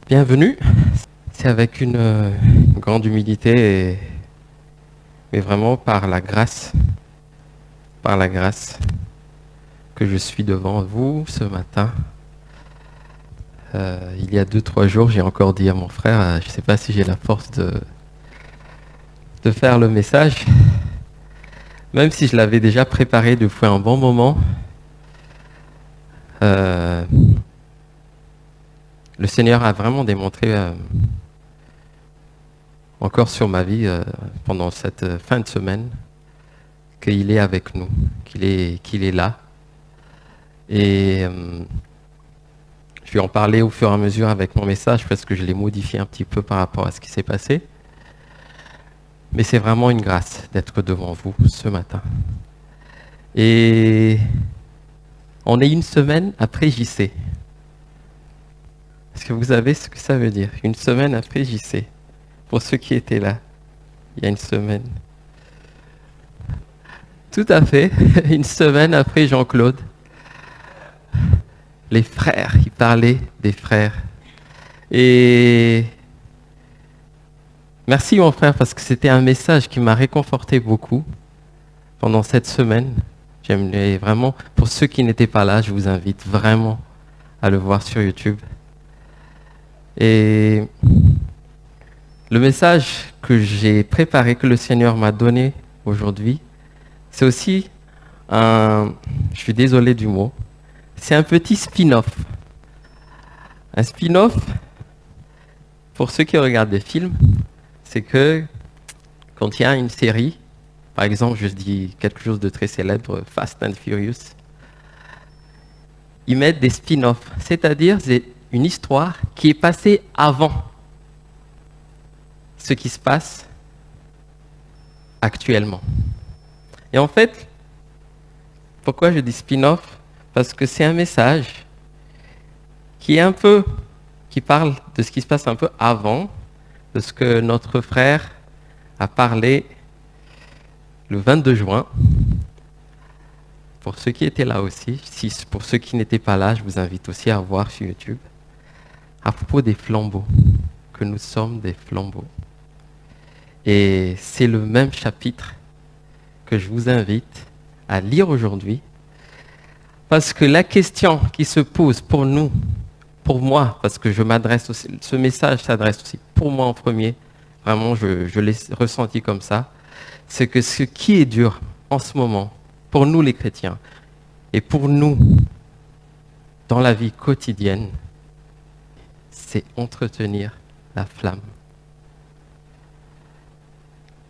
Bienvenue. C'est avec une grande humilité, mais vraiment par la grâce que je suis devant vous ce matin. Il y a 2-3 jours, j'ai encore dit à mon frère, je ne sais pas si j'ai la force de faire le message, même si je l'avais déjà préparé depuis un bon moment. Le Seigneur a vraiment démontré encore sur ma vie pendant cette fin de semaine qu'il est avec nous, qu'il est là. Et je vais en parler au fur et à mesure avec mon message parce que je l'ai modifié un petit peu par rapport à ce qui s'est passé. Mais c'est vraiment une grâce d'être devant vous ce matin. Et on est une semaine après JC. Est-ce que vous savez ce que ça veut dire? Une semaine après JC. Pour ceux qui étaient là, il y a une semaine. Tout à fait, une semaine après Jean-Claude. Les frères, il parlait des frères. Et merci mon frère, parce que c'était un message qui m'a réconforté beaucoup pendant cette semaine. J'aimerais vraiment, pour ceux qui n'étaient pas là, je vous invite vraiment à le voir sur YouTube. Et le message que j'ai préparé, que le Seigneur m'a donné aujourd'hui, c'est aussi je suis désolé du mot, c'est un petit spin-off. Un spin-off, pour ceux qui regardent des films, c'est que quand il y a une série, par exemple, je dis quelque chose de très célèbre, Fast and Furious, ils mettent des spin-offs, c'est-à-dire c'est une histoire qui est passée avant ce qui se passe actuellement. Et en fait, pourquoi je dis spin-off? Parce que c'est un message qui parle de ce qui se passe un peu avant, de ce que notre frère a parlé le 22 juin. Pour ceux qui étaient là aussi, pour ceux qui n'étaient pas là, je vous invite aussi à voir sur YouTube, à propos des flambeaux, que nous sommes des flambeaux. Et c'est le même chapitre que je vous invite à lire aujourd'hui, parce que la question qui se pose pour nous, pour moi, parce que je m'adresse aussi, ce message s'adresse aussi pour moi en premier, vraiment je l'ai ressenti comme ça, c'est que ce qui est dur en ce moment, pour nous les chrétiens, et pour nous, dans la vie quotidienne, c'est entretenir la flamme.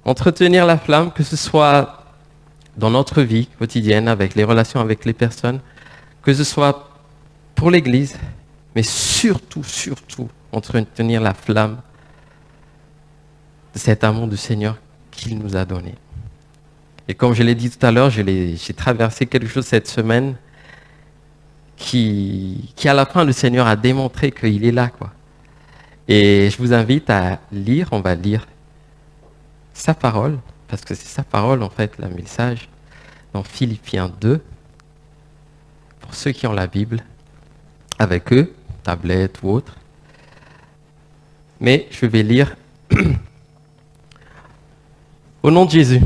Entretenir la flamme, que ce soit dans notre vie quotidienne, avec les relations avec les personnes, que ce soit pour l'Église, mais surtout, entretenir la flamme de cet amour du Seigneur qu'il nous a donné. Et comme je l'ai dit tout à l'heure, j'ai traversé quelque chose cette semaine qui à la fin, le Seigneur a démontré qu'il est là, quoi. Et je vous invite à lire, on va lire sa parole, parce que c'est sa parole, en fait, le message, dans Philippiens 2, pour ceux qui ont la Bible, avec eux, tablette ou autre. Mais je vais lire au nom de Jésus.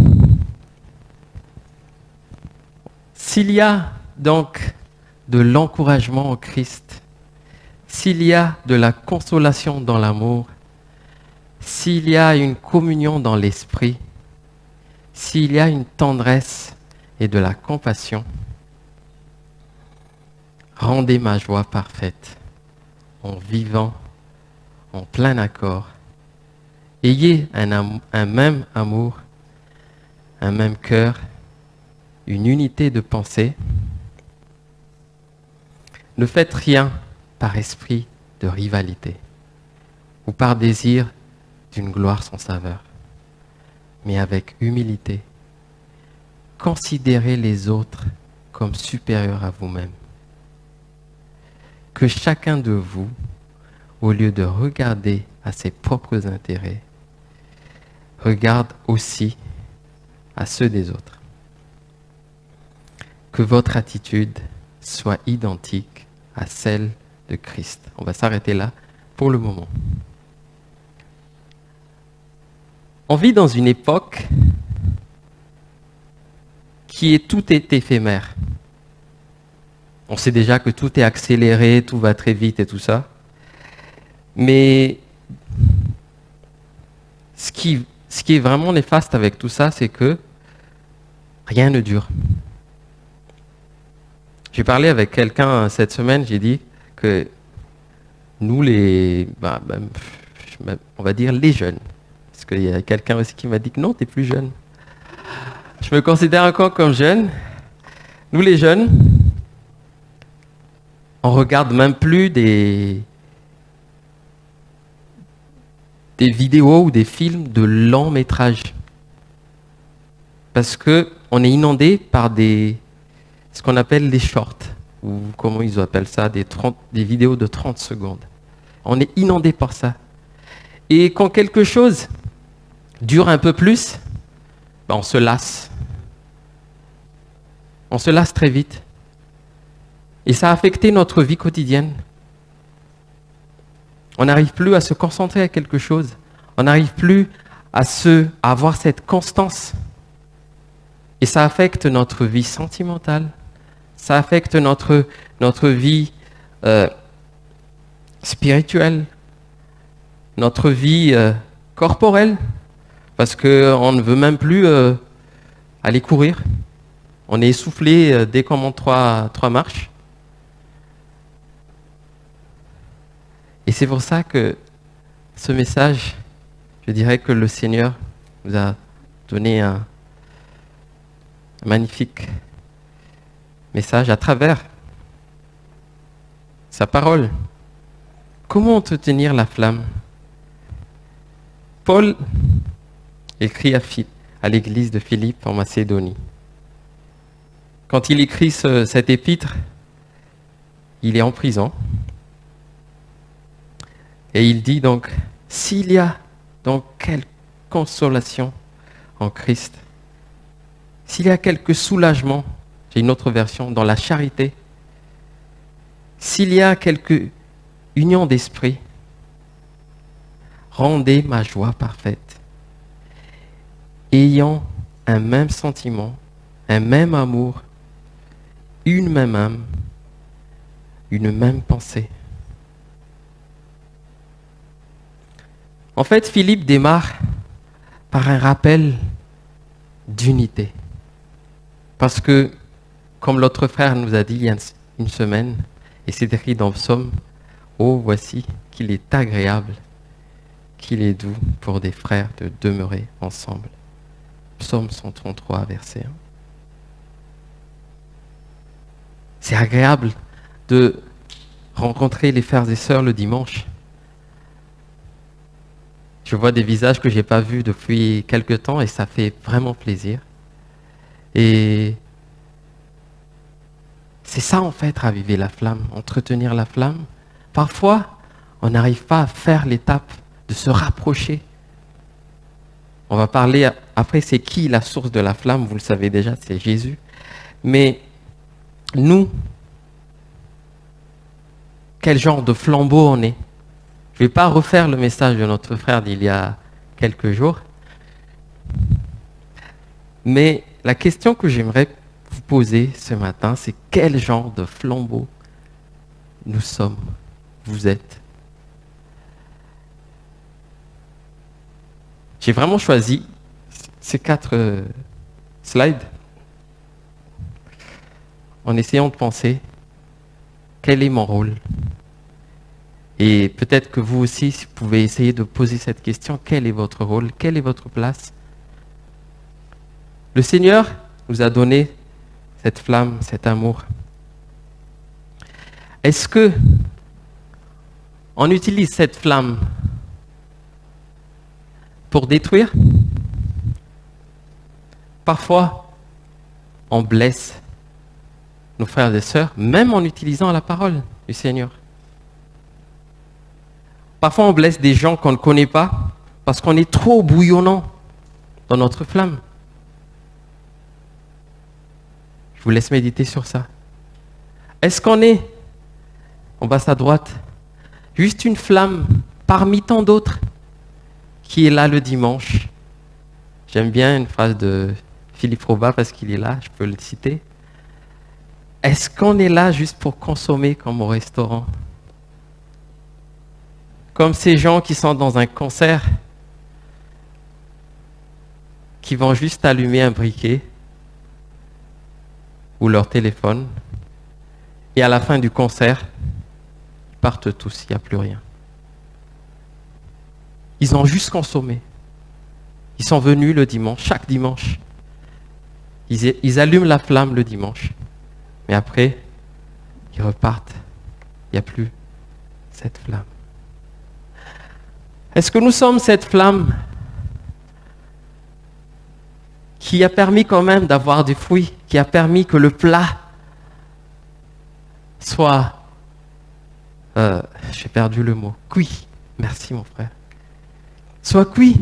S'il y a donc de l'encouragement en Christ, s'il y a de la consolation dans l'amour, s'il y a une communion dans l'esprit, s'il y a une tendresse et de la compassion, rendez ma joie parfaite en vivant en plein accord. Ayez un même amour, un même cœur, une unité de pensée. Ne faites rien par esprit de rivalité ou par désir d'une gloire sans saveur, mais avec humilité. Considérez les autres comme supérieurs à vous-même. Que chacun de vous, au lieu de regarder à ses propres intérêts, regarde aussi à ceux des autres. Que votre attitude soit identique à celle de Christ. On va s'arrêter là pour le moment. On vit dans une époque tout est éphémère. On sait déjà que tout est accéléré, tout va très vite et tout ça. Mais ce qui est vraiment néfaste avec tout ça, c'est que rien ne dure. J'ai parlé avec quelqu'un cette semaine, j'ai dit que nous, on va dire les jeunes, parce qu'il y a quelqu'un aussi qui m'a dit que non, tu es plus jeune. Je me considère encore comme jeune. Nous, les jeunes, on regarde même plus des vidéos ou des films de long métrage. Parce qu'on est inondé par ce qu'on appelle les shorts, ou comment ils appellent ça, des vidéos de 30 secondes. On est inondé par ça. Et quand quelque chose dure un peu plus, on se lasse. On se lasse très vite. Et ça a affecté notre vie quotidienne. On n'arrive plus à se concentrer à quelque chose. On n'arrive plus à avoir cette constance. Et ça affecte notre vie sentimentale. Ça affecte notre vie spirituelle, notre vie corporelle. Parce qu'on ne veut même plus aller courir. On est essoufflé dès qu'on monte trois marches. Et c'est pour ça que ce message, je dirais que le Seigneur nous a donné un magnifique message à travers sa parole. Comment entretenir la flamme? Paul écrit à l'église de Philippe en Macédonie. Quand il écrit cet épître, il est en prison. Et il dit donc, s'il y a donc quelle consolation en Christ, s'il y a quelque soulagement, j'ai une autre version, dans la charité, s'il y a quelque union d'esprit, rendez ma joie parfaite, ayant un même sentiment, un même amour, une même âme, une même pensée. En fait, Philippe démarre par un rappel d'unité. Parce que, comme l'autre frère nous a dit il y a une semaine, et c'est écrit dans Psaume, « Oh, voici qu'il est agréable, qu'il est doux pour des frères de demeurer ensemble. » Psaume 133, verset 1. C'est agréable de rencontrer les frères et sœurs le dimanche. Je vois des visages que je n'ai pas vus depuis quelque temps et ça fait vraiment plaisir. Et c'est ça en fait, raviver la flamme, entretenir la flamme. Parfois, on n'arrive pas à faire l'étape de se rapprocher. On va parler, après c'est qui la source de la flamme, vous le savez déjà, c'est Jésus. Mais nous, quel genre de flambeau on est? Je ne vais pas refaire le message de notre frère d'il y a quelques jours. Mais la question que j'aimerais vous poser ce matin, c'est quel genre de flambeau nous sommes, vous êtes? J'ai vraiment choisi ces 4 slides en essayant de penser quel est mon rôle. Et peut-être que vous aussi, vous pouvez essayer de poser cette question, quel est votre rôle, quelle est votre place? Le Seigneur nous a donné cette flamme, cet amour. Est-ce que on utilise cette flamme pour détruire? Parfois, on blesse nos frères et sœurs, même en utilisant la parole du Seigneur. Parfois, on blesse des gens qu'on ne connaît pas parce qu'on est trop bouillonnant dans notre flamme. Je vous laisse méditer sur ça. Est-ce qu'on est, en bas à droite, Juste une flamme parmi tant d'autres qui est là le dimanche. J'aime bien une phrase de Philippe Roba parce qu'il est là, je peux le citer. Est-ce qu'on est là juste pour consommer comme au restaurant? Comme ces gens qui sont dans un concert, qui vont juste allumer un briquet ou leur téléphone, et à la fin du concert, ils partent tous, il n'y a plus rien. Ils ont juste consommé. Ils sont venus le dimanche, chaque dimanche. Ils allument la flamme le dimanche. Mais après, ils repartent. Il n'y a plus cette flamme. Est-ce que nous sommes cette flamme qui a permis quand même d'avoir des fruits, qui a permis que le plat soit, j'ai perdu le mot, cuit. Merci mon frère. Soit cuit.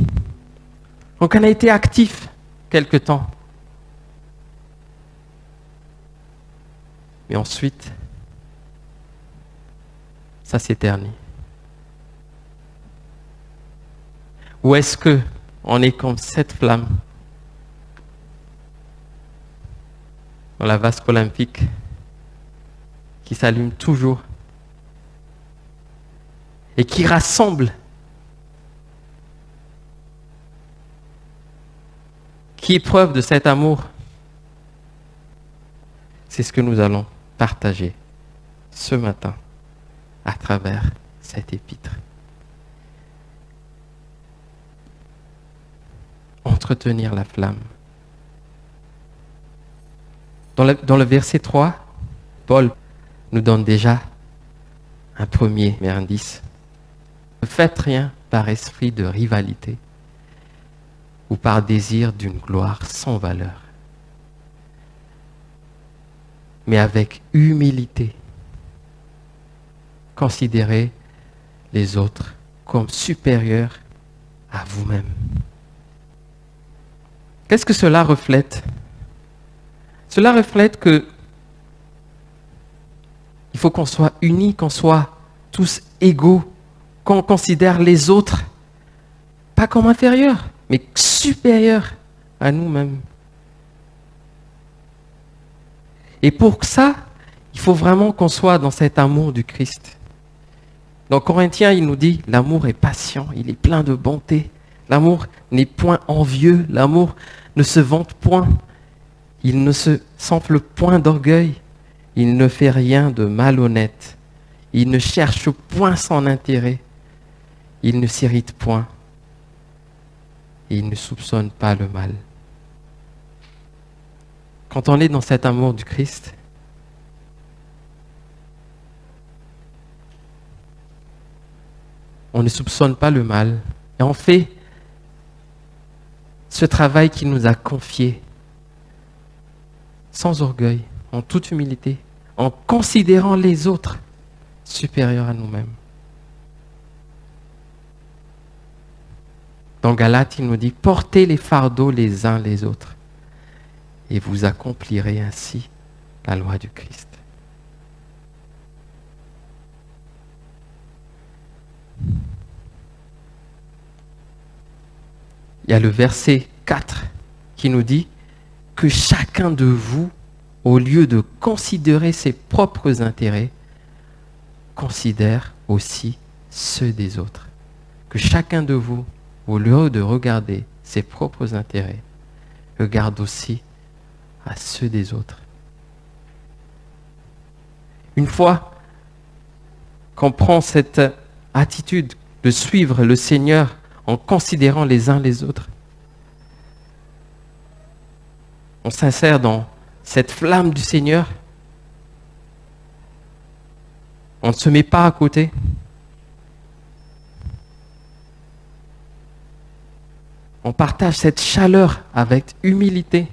Donc on a été actif quelque temps. Mais ensuite, ça s'éternit. Ou est-ce que on est comme cette flamme dans la vasque olympique qui s'allume toujours et qui rassemble, qui est preuve de cet amour? C'est ce que nous allons partager ce matin à travers cet épître. Entretenir la flamme. Dans le verset 3, Paul nous donne déjà un premier indice. Ne faites rien par esprit de rivalité ou par désir d'une gloire sans valeur, mais avec humilité, considérez les autres comme supérieurs à vous-même. Qu'est-ce que cela reflète? Cela reflète que il faut qu'on soit unis, qu'on soit tous égaux, qu'on considère les autres pas comme inférieurs, mais supérieurs à nous-mêmes. Et pour ça, il faut vraiment qu'on soit dans cet amour du Christ. Dans Corinthiens, il nous dit, l'amour est patient, il est plein de bonté. L'amour n'est point envieux, l'amour ne se vante point, il ne se s'enfle point d'orgueil, il ne fait rien de malhonnête, il ne cherche point son intérêt, il ne s'irrite point, et il ne soupçonne pas le mal. Quand on est dans cet amour du Christ, on ne soupçonne pas le mal, et on fait ce travail qu'il nous a confié, sans orgueil, en toute humilité, en considérant les autres supérieurs à nous-mêmes. Dans Galates, il nous dit, portez les fardeaux les uns les autres, et vous accomplirez ainsi la loi du Christ. Il y a le verset 4 qui nous dit que chacun de vous, au lieu de considérer ses propres intérêts, considère aussi ceux des autres. Que chacun de vous, au lieu de regarder ses propres intérêts, regarde aussi à ceux des autres. Une fois qu'on prend cette attitude de suivre le Seigneur en considérant les uns les autres, on s'insère dans cette flamme du Seigneur. On ne se met pas à côté. On partage cette chaleur avec humilité.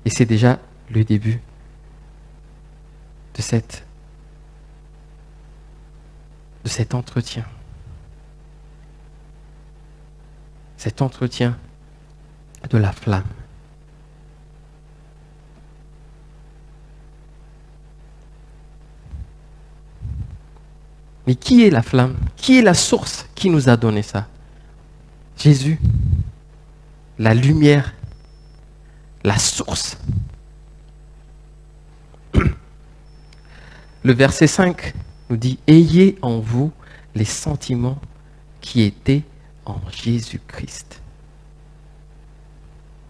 Et c'est déjà le début de cet entretien. Cet entretien de la flamme. Mais qui est la flamme? Qui est la source qui nous a donné ça? Jésus, la lumière, la source. Le verset 5 nous dit « Ayez en vous les sentiments qui étaient en Jésus-Christ. »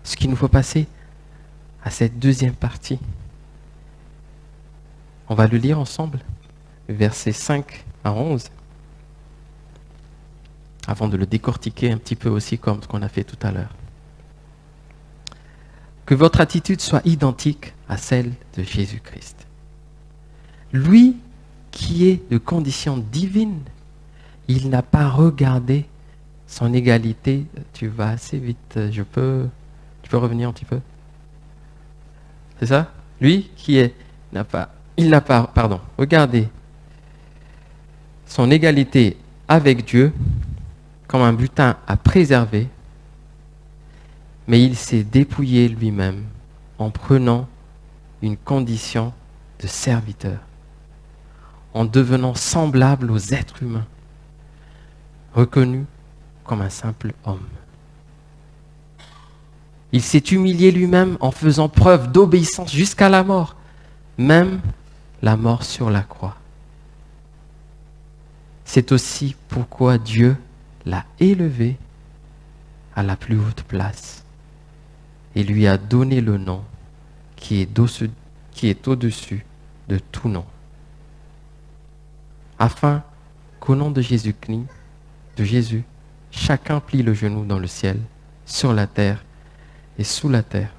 Ce qu'il nous faut passer à cette deuxième partie. On va le lire ensemble, versets 5 à 11, avant de le décortiquer un petit peu aussi comme ce qu'on a fait tout à l'heure. Que votre attitude soit identique à celle de Jésus-Christ. Lui qui est de condition divine, il n'a pas regardé son égalité. Tu vas assez vite, tu peux revenir un petit peu? C'est ça? Lui qui est, il n'a pas, regardez son égalité avec Dieu comme un butin à préserver, mais il s'est dépouillé lui-même en prenant une condition de serviteur, en devenant semblable aux êtres humains, reconnu comme un simple homme. Il s'est humilié lui-même en faisant preuve d'obéissance jusqu'à la mort, même la mort sur la croix. C'est aussi pourquoi Dieu l'a élevé à la plus haute place et lui a donné le nom qui est au-dessus de tout nom, afin qu'au nom de Jésus, chacun plie le genou dans le ciel, sur la terre et sous la terre,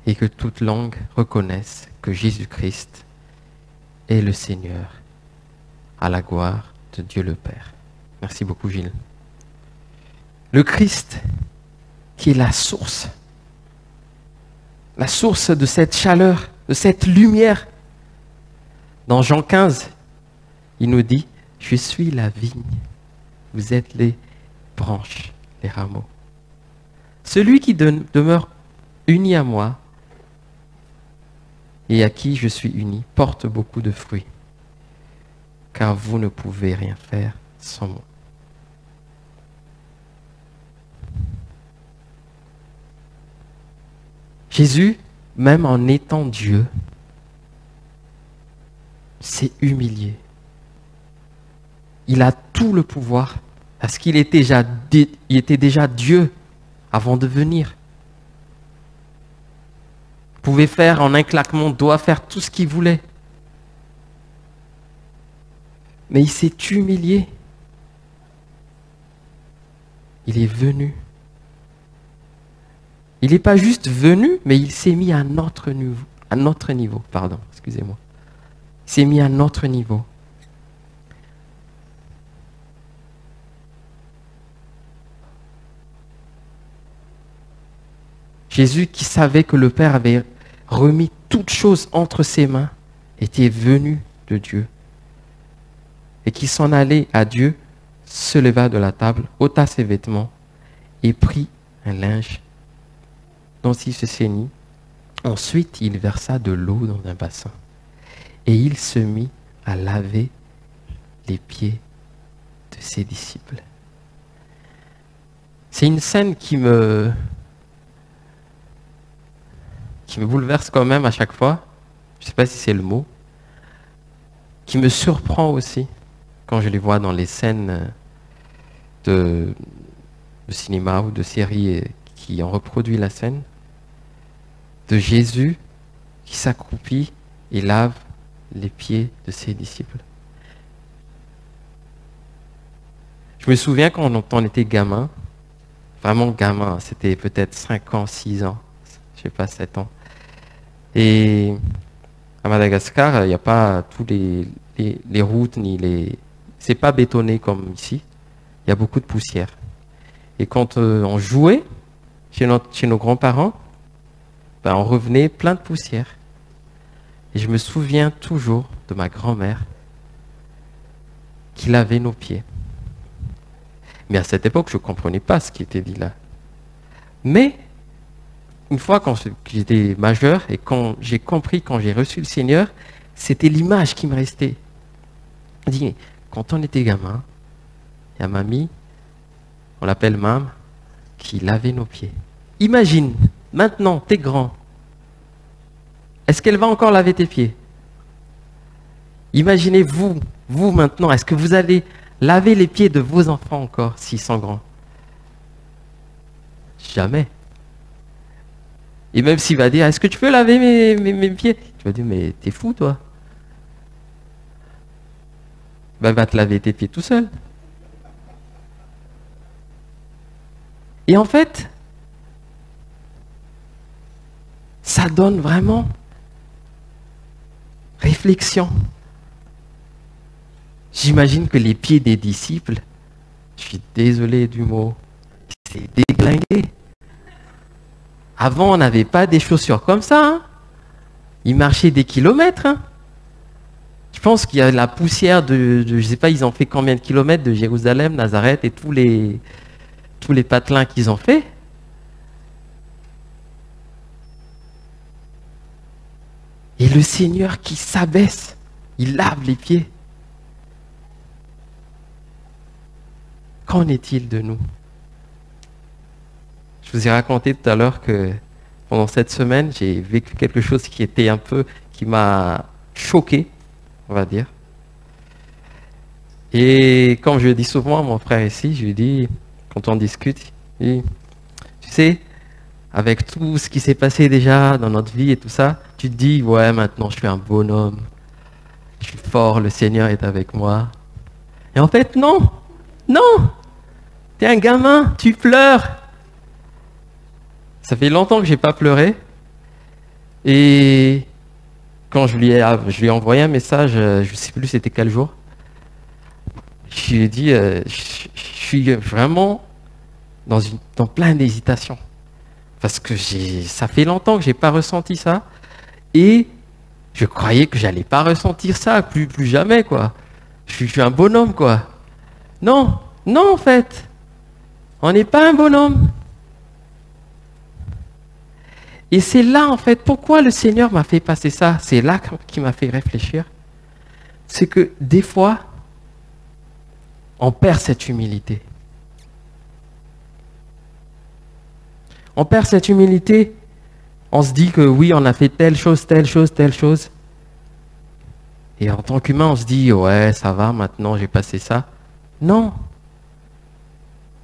et que toute langue reconnaisse que Jésus-Christ est le Seigneur, à la gloire de Dieu le Père. Merci beaucoup, Gilles. Le Christ, qui est la source de cette chaleur, de cette lumière. Dans Jean 15, il nous dit, « Je suis la vigne, vous êtes les branches, les rameaux. Celui qui demeure uni à moi et à qui je suis uni porte beaucoup de fruits, car vous ne pouvez rien faire sans moi. » Jésus, même en étant Dieu, s'est humilié. Il a tout le pouvoir parce qu'il était déjà Dieu avant de venir. Il pouvait faire en un claquement de doigts, faire tout ce qu'il voulait. Mais il s'est humilié. Il est venu. Il n'est pas juste venu, mais il s'est mis à notre niveau. Excusez-moi. Il s'est mis à notre niveau. Jésus, qui savait que le Père avait remis toutes choses entre ses mains, était venu de Dieu. Et qui s'en allait à Dieu, se leva de la table, ôta ses vêtements et prit un linge dont il se ceignit. Ensuite, il versa de l'eau dans un bassin et il se mit à laver les pieds de ses disciples. C'est une scène qui me bouleverse quand même à chaque fois. Je ne sais pas si c'est le mot. Qui me surprend aussi quand je les vois dans les scènes de cinéma ou de séries qui ont reproduit la scène. De Jésus qui s'accroupit et lave les pieds de ses disciples. Je me souviens quand on était gamin, vraiment gamin, c'était peut-être 5 ans, 6 ans, je ne sais pas, 7 ans. Et à Madagascar, il n'y a pas tous les routes, c'est pas bétonné comme ici. Il y a beaucoup de poussière. Et quand on jouait chez nos grands-parents, on revenait plein de poussière. Et je me souviens toujours de ma grand-mère qui lavait nos pieds. Mais à cette époque, je ne comprenais pas ce qui était dit là. Mais une fois quand j'étais majeur et quand j'ai compris, quand j'ai reçu le Seigneur, C'était l'image qui me restait. Il dit, quand on était gamin, il y a mamie, on l'appelle Mam, qui lavait nos pieds. Imagine, maintenant, t'es grand. Est-ce qu'elle va encore laver tes pieds? Imaginez vous maintenant, est-ce que vous allez laver les pieds de vos enfants encore s'ils sont grands? Jamais. Et même s'il va dire, est-ce que tu peux laver mes pieds? Tu vas dire, mais t'es fou toi. Ben, va te laver tes pieds tout seul. Et en fait, ça donne vraiment réflexion. J'imagine que les pieds des disciples, je suis désolé du mot, c'est déglingué. Avant, on n'avait pas des chaussures comme ça. Hein. Ils marchaient des kilomètres. Hein. Je pense qu'il y a la poussière de, je ne sais pas, ils ont fait combien de kilomètres de Jérusalem, Nazareth et tous les patelins qu'ils ont fait. Et le Seigneur qui s'abaisse, il lave les pieds. Qu'en est-il de nous? Je vous ai raconté tout à l'heure que pendant cette semaine, j'ai vécu quelque chose qui m'a choqué, on va dire. Et comme je le dis souvent à mon frère ici, je lui dis, quand on discute, je dis, tu sais, avec tout ce qui s'est passé déjà dans notre vie et tout ça, tu te dis, ouais, maintenant je suis un bonhomme, je suis fort, le Seigneur est avec moi. Et en fait, non, t'es un gamin, tu pleures. Ça fait longtemps que j'ai pas pleuré. Et quand je lui ai envoyé un message, je ne sais plus c'était quel jour, je lui ai dit, je suis vraiment dans plein d'hésitations. Parce que ça fait longtemps que je n'ai pas ressenti ça. Et je croyais que j'allais pas ressentir ça, plus jamais, quoi. Je suis un bonhomme, quoi. Non, en fait. On n'est pas un bonhomme. Et c'est là, en fait, pourquoi le Seigneur m'a fait passer ça. C'est là qui m'a fait réfléchir. C'est que des fois, on perd cette humilité. On perd cette humilité. On se dit que oui, on a fait telle chose. Et en tant qu'humain, on se dit, ouais, ça va, maintenant j'ai passé ça. Non.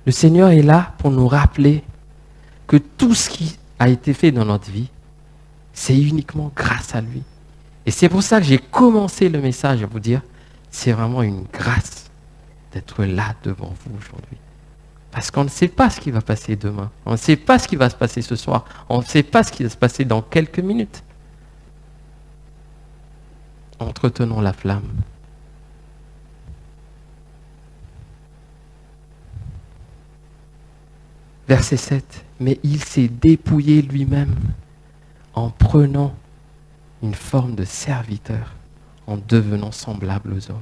Le Seigneur est là pour nous rappeler que tout ce qui a été fait dans notre vie, c'est uniquement grâce à lui. Et c'est pour ça que j'ai commencé le message à vous dire, c'est vraiment une grâce d'être là devant vous aujourd'hui. Parce qu'on ne sait pas ce qui va passer demain. On ne sait pas ce qui va se passer ce soir. On ne sait pas ce qui va se passer dans quelques minutes. Entretenons la flamme. Verset 7. Mais il s'est dépouillé lui-même en prenant une forme de serviteur, en devenant semblable aux hommes.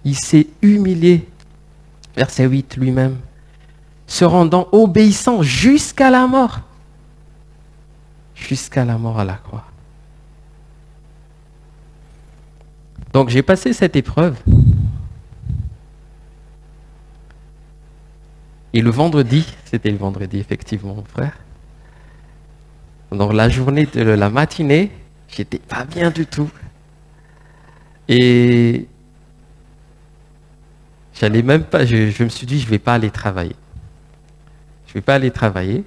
Il s'est humilié, verset 8 lui-même, se rendant obéissant jusqu'à la mort. Jusqu'à la mort à la croix. Donc j'ai passé cette épreuve. Et le vendredi, c'était le vendredi effectivement, mon frère. Donc la journée de la matinée, j'étais pas bien du tout. Et j'allais même pas, je me suis dit, je vais pas aller travailler. Je vais pas aller travailler.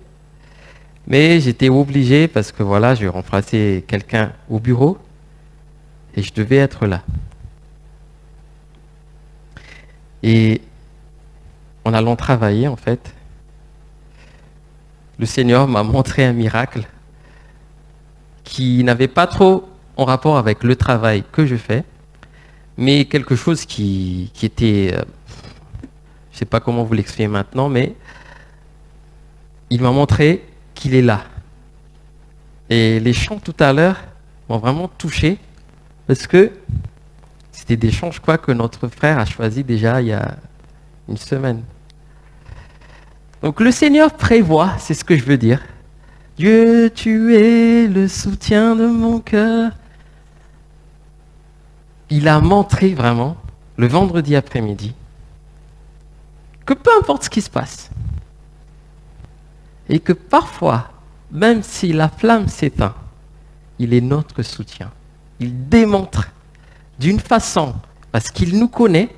Mais j'étais obligé parce que voilà, je remplaçais quelqu'un au bureau et je devais être là. Et en allant travailler, en fait, le Seigneur m'a montré un miracle qui n'avait pas trop en rapport avec le travail que je fais, mais quelque chose qui était, je ne sais pas comment vous l'expliquer maintenant, mais il m'a montré qu'il est là. Et les chants tout à l'heure m'ont vraiment touché, parce que c'était des chants, je crois, que notre frère a choisi déjà il y a une semaine. Donc le Seigneur prévoit, c'est ce que je veux dire. Dieu, tu es le soutien de mon cœur. Il a montré vraiment, le vendredi après-midi, que peu importe ce qui se passe, et que parfois, même si la flamme s'éteint, il est notre soutien. Il démontre d'une façon, parce qu'il nous connaît,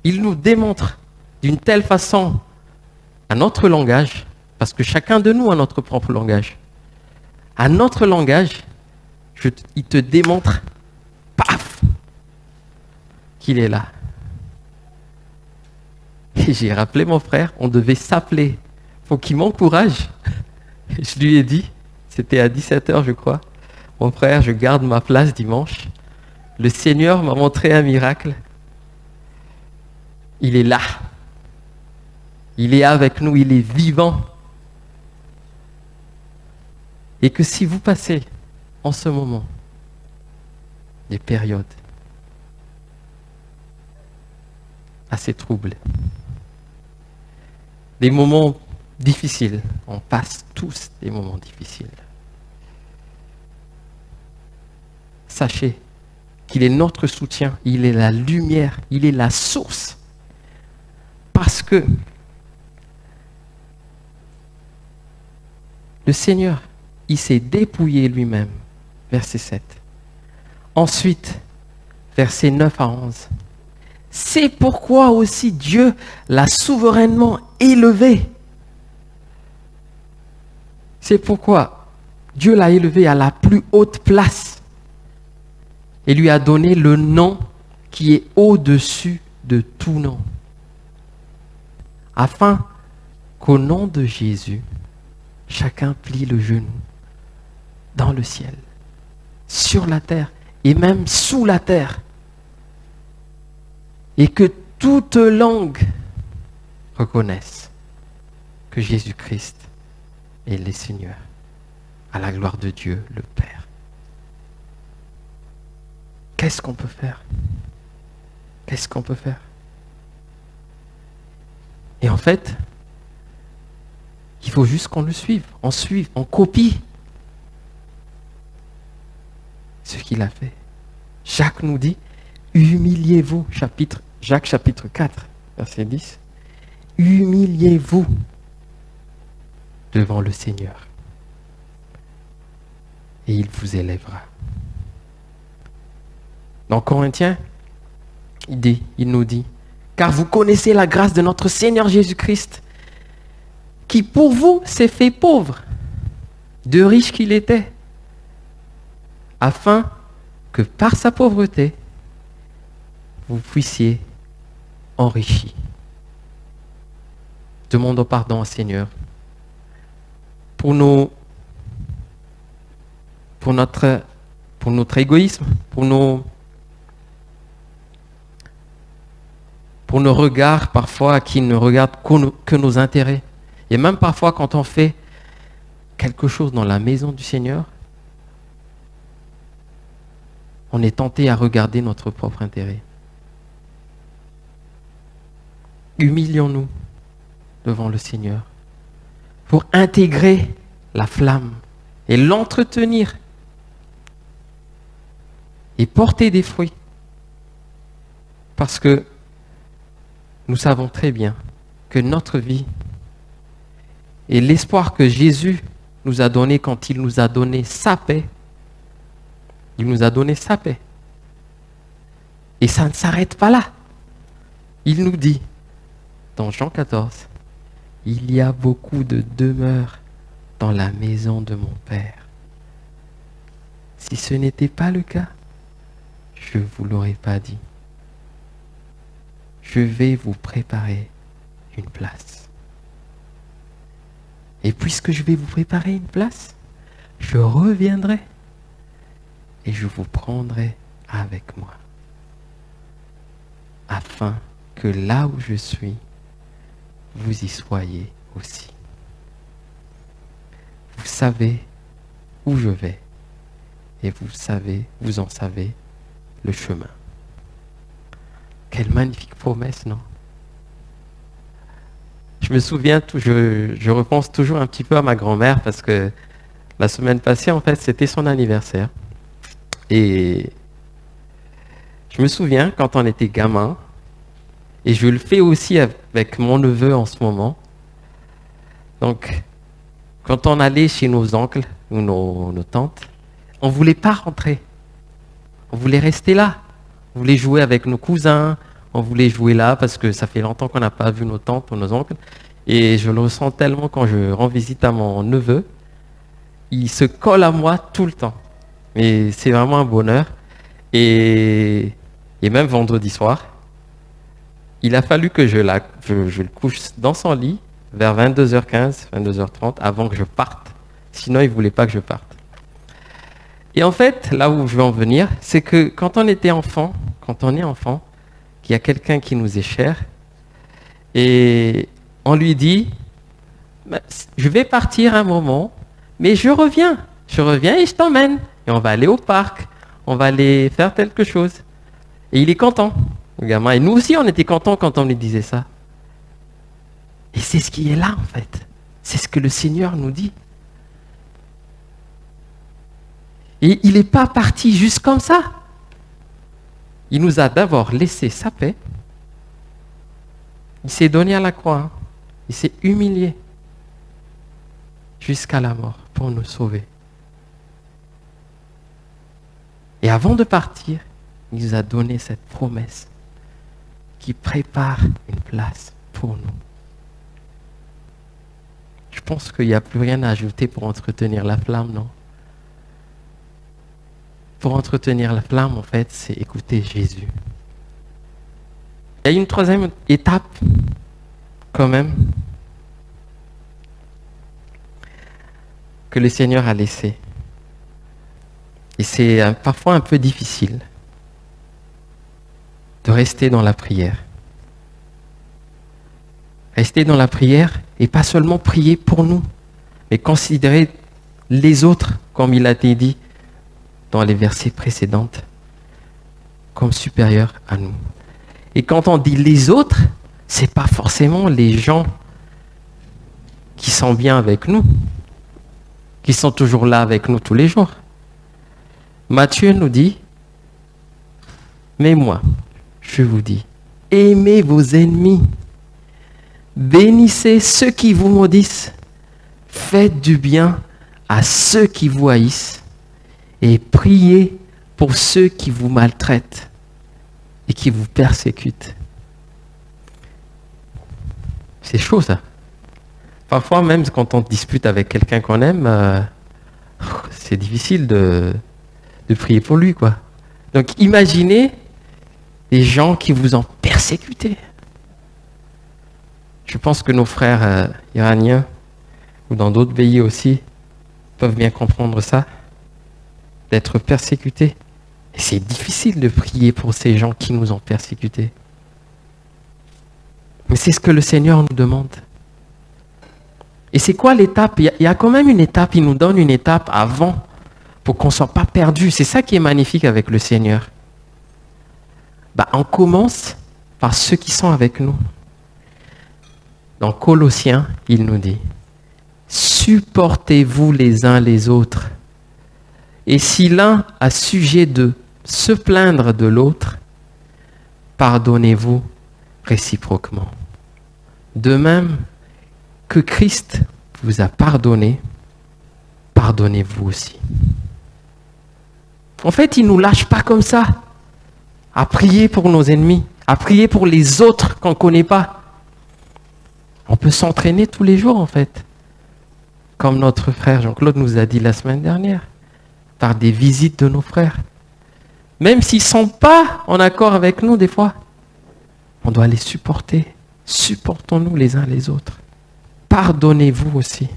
il nous démontre d'une telle façon à notre langage, parce que chacun de nous a notre propre langage. À notre langage, il te démontre, paf, qu'il est là. Et j'ai rappelé mon frère, on devait s'appeler. Faut qu'il m'encourage. Je lui ai dit, c'était à 17h je crois, mon frère, je garde ma place dimanche. Le Seigneur m'a montré un miracle. Il est là. Il est avec nous, il est vivant. Et que si vous passez en ce moment des périodes assez troubles, des moments difficiles, on passe tous des moments difficiles. Sachez qu'il est notre soutien, il est la lumière, il est la source. Parce que le Seigneur, il s'est dépouillé lui-même, verset 7. Ensuite, versets 9 à 11. C'est pourquoi aussi Dieu l'a souverainement élevé. C'est pourquoi Dieu l'a élevé à la plus haute place et lui a donné le nom qui est au-dessus de tout nom. Afin qu'au nom de Jésus, chacun plie le genou dans le ciel, sur la terre et même sous la terre. Et que toute langue reconnaisse que Jésus-Christ est le Seigneur, à la gloire de Dieu le Père. Qu'est-ce qu'on peut faire? Qu'est-ce qu'on peut faire? Et en fait, il faut juste qu'on le suive, on copie ce qu'il a fait. Jacques nous dit, humiliez-vous, Jacques chapitre 4, verset 10. Humiliez-vous devant le Seigneur et il vous élèvera. Dans Corinthiens, il nous dit, car vous connaissez la grâce de notre Seigneur Jésus-Christ, qui pour vous s'est fait pauvre, de riche qu'il était, afin que par sa pauvreté, vous puissiez enrichir. Demandons pardon au Seigneur pour notre égoïsme, pour nos regards parfois qui ne regardent que nos intérêts. Et même parfois quand on fait quelque chose dans la maison du Seigneur, on est tenté à regarder notre propre intérêt. Humilions-nous devant le Seigneur pour intégrer la flamme et l'entretenir et porter des fruits. Parce que nous savons très bien que notre vie et l'espoir que Jésus nous a donné quand il nous a donné sa paix, il nous a donné sa paix. Et ça ne s'arrête pas là. Il nous dit, dans Jean 14, il y a beaucoup de demeures dans la maison de mon Père. Si ce n'était pas le cas, je ne vous l'aurais pas dit. Je vais vous préparer une place. Et puisque je vais vous préparer une place, je reviendrai et je vous prendrai avec moi, afin que là où je suis, vous y soyez aussi. Vous savez où je vais et vous en savez le chemin. Quelle magnifique promesse, non? Je Je me souviens, je repense toujours un petit peu à ma grand-mère parce que la semaine passée, en fait, c'était son anniversaire. Et je me souviens quand on était gamin, et je le fais aussi avec mon neveu en ce moment. Donc, quand on allait chez nos oncles ou nos tantes, on ne voulait pas rentrer. On voulait rester là. On voulait jouer avec nos cousins. On voulait jouer là parce que ça fait longtemps qu'on n'a pas vu nos tantes ou nos oncles. Et je le ressens tellement quand je rends visite à mon neveu. Il se colle à moi tout le temps. Et c'est vraiment un bonheur. Et même vendredi soir, il a fallu que je le couche dans son lit vers 22h15, 22h30 avant que je parte. Sinon, il ne voulait pas que je parte. Et en fait, là où je veux en venir, c'est que quand on est enfant, qu'il y a quelqu'un qui nous est cher, et on lui dit, je vais partir un moment, mais je reviens et je t'emmène. Et on va aller au parc, on va aller faire quelque chose. Et il est content, le gamin. Et nous aussi, on était contents quand on lui disait ça. Et c'est ce qui est là, en fait. C'est ce que le Seigneur nous dit. Et il n'est pas parti juste comme ça. Il nous a d'abord laissé sa paix. Il s'est donné à la croix. Hein. Il s'est humilié jusqu'à la mort pour nous sauver. Et avant de partir, il nous a donné cette promesse qui prépare une place pour nous. Je pense qu'il n'y a plus rien à ajouter pour entretenir la flamme, non? Pour entretenir la flamme, en fait, c'est écouter Jésus. Il y a une troisième étape, quand même, que le Seigneur a laissée. Et c'est parfois un peu difficile de rester dans la prière. Rester dans la prière et pas seulement prier pour nous, mais considérer les autres, comme il a été dit dans les versets précédents, comme supérieurs à nous. Et quand on dit les autres, ce n'est pas forcément les gens qui sont bien avec nous, qui sont toujours là avec nous tous les jours. Matthieu nous dit, mais moi, je vous dis, aimez vos ennemis, bénissez ceux qui vous maudissent, faites du bien à ceux qui vous haïssent et priez pour ceux qui vous maltraitent et qui vous persécutent. C'est chaud ça. Parfois même quand on dispute avec quelqu'un qu'on aime, c'est difficile de prier pour lui, quoi. Donc imaginez les gens qui vous ont persécuté. Je pense que nos frères iraniens ou dans d'autres pays aussi peuvent bien comprendre ça, d'être persécutés. Et c'est difficile de prier pour ces gens qui nous ont persécutés. Mais c'est ce que le Seigneur nous demande. Et c'est quoi l'étape? Il y a quand même une étape, il nous donne une étape avant pour qu'on ne soit pas perdu. C'est ça qui est magnifique avec le Seigneur. On commence par ceux qui sont avec nous. Dans Colossiens, il nous dit, supportez-vous les uns les autres. Et si l'un a sujet de se plaindre de l'autre, pardonnez-vous réciproquement. De même que Christ vous a pardonné, pardonnez-vous aussi. En fait, il ne nous lâche pas comme ça, à prier pour nos ennemis, à prier pour les autres qu'on ne connaît pas. On peut s'entraîner tous les jours, en fait. Comme notre frère Jean-Claude nous a dit la semaine dernière, par des visites de nos frères. Même s'ils ne sont pas en accord avec nous, des fois, on doit les supporter. Supportons-nous les uns les autres. Pardonnez-vous aussi.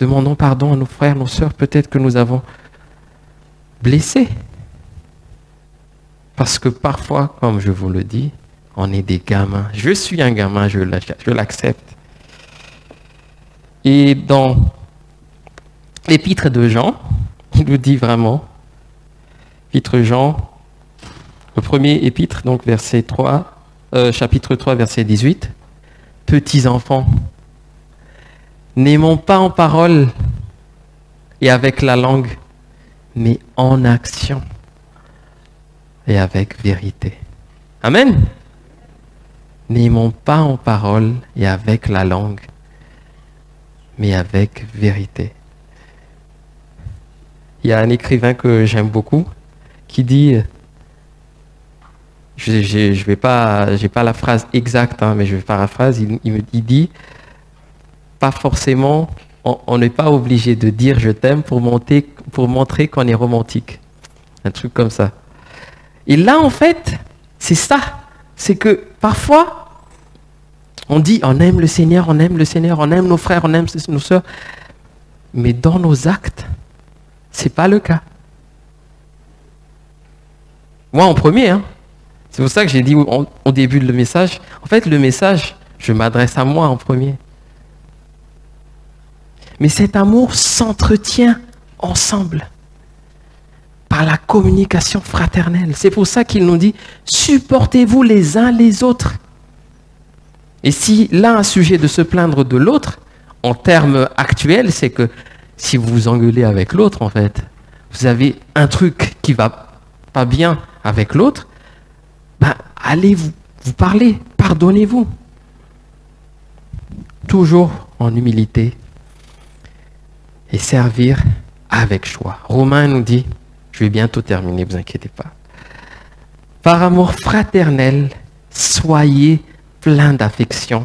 Demandons pardon à nos frères, nos sœurs, peut-être que nous avons blessés. Parce que parfois, comme je vous le dis, on est des gamins. Je suis un gamin, je l'accepte. Et dans l'épître de Jean, il nous dit vraiment, épître Jean, le premier épître, donc chapitre 3, verset 18, petits enfants, n'aimons pas en parole et avec la langue, mais en action et avec vérité. Amen. N'aimons pas en parole et avec la langue, mais avec vérité. Il y a un écrivain que j'aime beaucoup qui dit, j'ai pas la phrase exacte, hein, mais je vais paraphrase, il dit, pas forcément, on n'est pas obligé de dire je t'aime pour montrer qu'on est romantique. Un truc comme ça. Et là, en fait, c'est ça. C'est que parfois, on dit on aime le Seigneur, on aime le Seigneur, on aime nos frères, on aime nos sœurs. Mais dans nos actes, c'est pas le cas. Moi en premier, hein. C'est pour ça que j'ai dit au début de le message, en fait le message, je m'adresse à moi en premier. Mais cet amour s'entretient ensemble par la communication fraternelle. C'est pour ça qu'il nous dit, supportez-vous les uns les autres. Et si l'un a un sujet de se plaindre de l'autre, en termes actuels, c'est que si vous vous engueulez avec l'autre, en fait, vous avez un truc qui va pas bien avec l'autre, ben, allez vous parler, pardonnez-vous. Toujours en humilité et servir avec joie. Romain nous dit, je vais bientôt terminer, vous inquiétez pas. Par amour fraternel, soyez pleins d'affection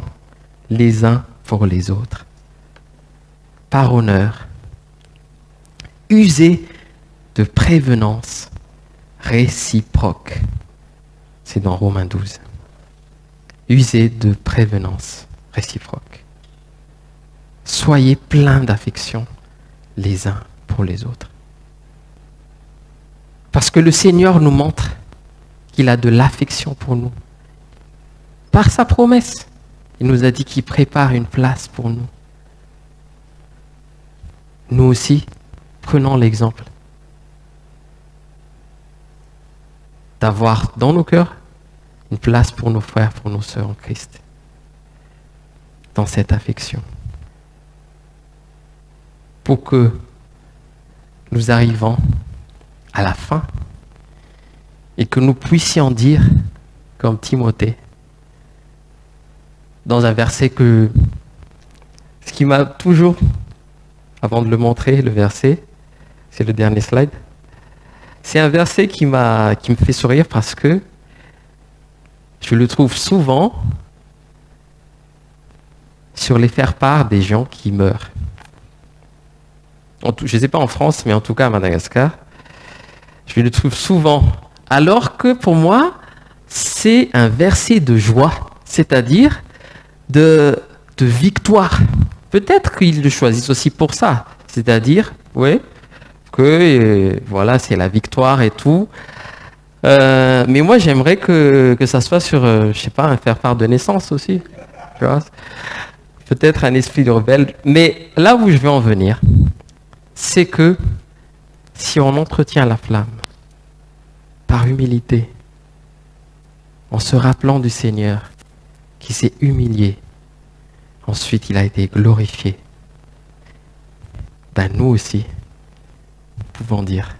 les uns pour les autres. Par honneur, usez de prévenance réciproque. C'est dans Romains 12. Usez de prévenance réciproque. Soyez pleins d'affection les uns pour les autres. Parce que le Seigneur nous montre qu'il a de l'affection pour nous. Par sa promesse, il nous a dit qu'il prépare une place pour nous. Nous aussi, prenons l'exemple d'avoir dans nos cœurs une place pour nos frères, pour nos sœurs en Christ. Dans cette affection. Pour que nous arrivons à la fin et que nous puissions dire, comme Timothée, dans un verset ce qui m'a toujours, avant de le montrer, le verset, c'est le dernier slide, c'est un verset qui me fait sourire parce que je le trouve souvent sur les faire-part des gens qui meurent. Je ne sais pas en France, mais en tout cas à Madagascar, je le trouve souvent. Alors que pour moi, c'est un verset de joie, c'est-à-dire de victoire. Peut-être qu'ils le choisissent aussi pour ça, c'est-à-dire, oui, que voilà, c'est la victoire et tout. Mais moi, j'aimerais que ça soit sur, je sais pas, un faire-part de naissance aussi. Tu vois, peut-être un esprit de rebelle. Mais là où je veux en venir, c'est que si on entretient la flamme par humilité, en se rappelant du Seigneur qui s'est humilié, ensuite il a été glorifié, ben nous aussi, nous pouvons dire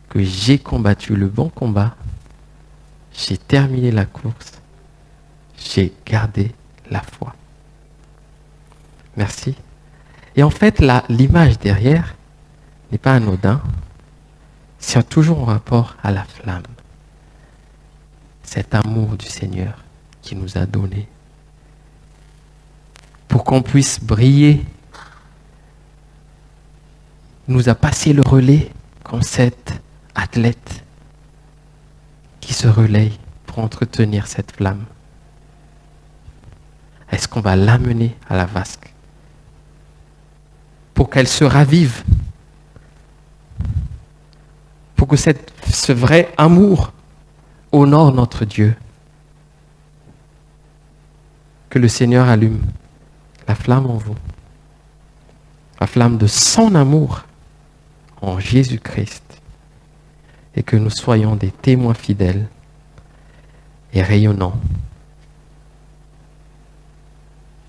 que j'ai combattu le bon combat, j'ai terminé la course, j'ai gardé la foi. Merci. Et en fait, l'image derrière n'est pas anodin, c'est toujours en rapport à la flamme. Cet amour du Seigneur qui nous a donné pour qu'on puisse briller. Il nous a passé le relais comme cet athlète qui se relaye pour entretenir cette flamme. Est-ce qu'on va l'amener à la vasque pour qu'elle se ravive, pour que ce vrai amour honore notre Dieu, que le Seigneur allume la flamme en vous, la flamme de son amour en Jésus-Christ, et que nous soyons des témoins fidèles et rayonnants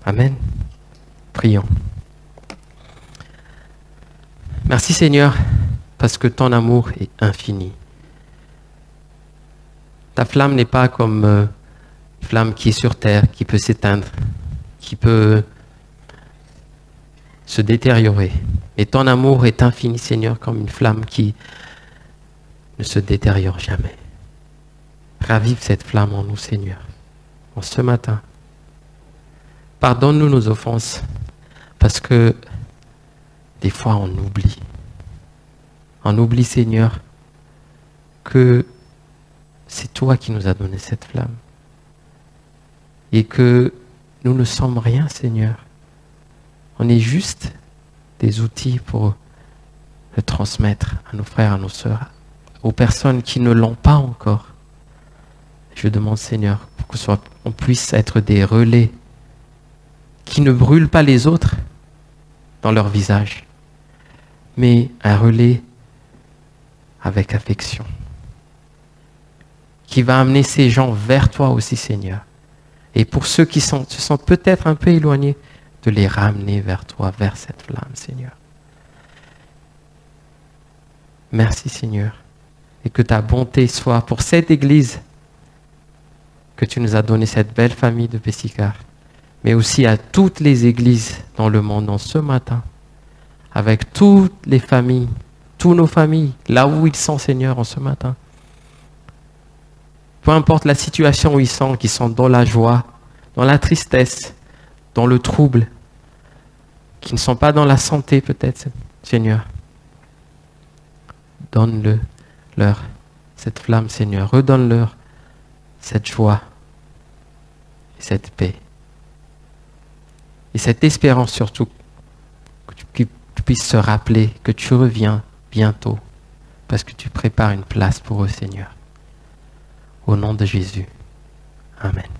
Amen. Prions. Merci Seigneur, parce que ton amour est infini. Ta flamme n'est pas comme une flamme qui est sur terre, qui peut s'éteindre, qui peut se détériorer. Et ton amour est infini, Seigneur, comme une flamme qui ne se détériore jamais. Ravive cette flamme en nous, Seigneur, en ce matin. Pardonne-nous nos offenses, parce que des fois on oublie. On oublie, Seigneur, que c'est toi qui nous as donné cette flamme. Et que nous ne sommes rien, Seigneur. On est juste des outils pour le transmettre à nos frères, à nos sœurs, aux personnes qui ne l'ont pas encore. Je demande, Seigneur, pour qu'on puisse être des relais qui ne brûlent pas les autres dans leur visage, mais un relais avec affection, qui va amener ces gens vers toi aussi, Seigneur. Et pour ceux qui se sentent peut-être un peu éloignés, de les ramener vers toi, vers cette flamme, Seigneur. Merci, Seigneur. Et que ta bonté soit pour cette Église, que tu nous as donné cette belle famille de Pessicar, mais aussi à toutes les églises dans le monde en ce matin, avec toutes les familles, toutes nos familles, là où ils sont, Seigneur, en ce matin. Peu importe la situation où ils sont, qu'ils sont dans la joie, dans la tristesse, dans le trouble, qui ne sont pas dans la santé peut-être, Seigneur. Donne-leur cette flamme, Seigneur. Redonne-leur cette joie et cette paix. Et cette espérance surtout, que tu puisses se rappeler que tu reviens bientôt, parce que tu prépares une place pour eux, Seigneur. Au nom de Jésus. Amen.